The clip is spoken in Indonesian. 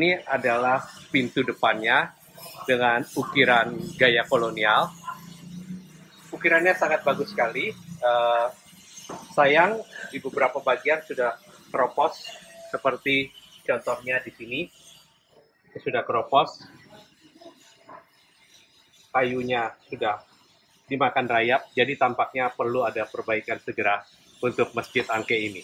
ini adalah pintu depannya dengan ukiran gaya kolonial. Ukirannya sangat bagus sekali. Sayang di beberapa bagian sudah keropos, seperti contohnya di sini. Sudah keropos, kayunya sudah dimakan rayap, jadi tampaknya perlu ada perbaikan segera untuk Masjid Angke ini.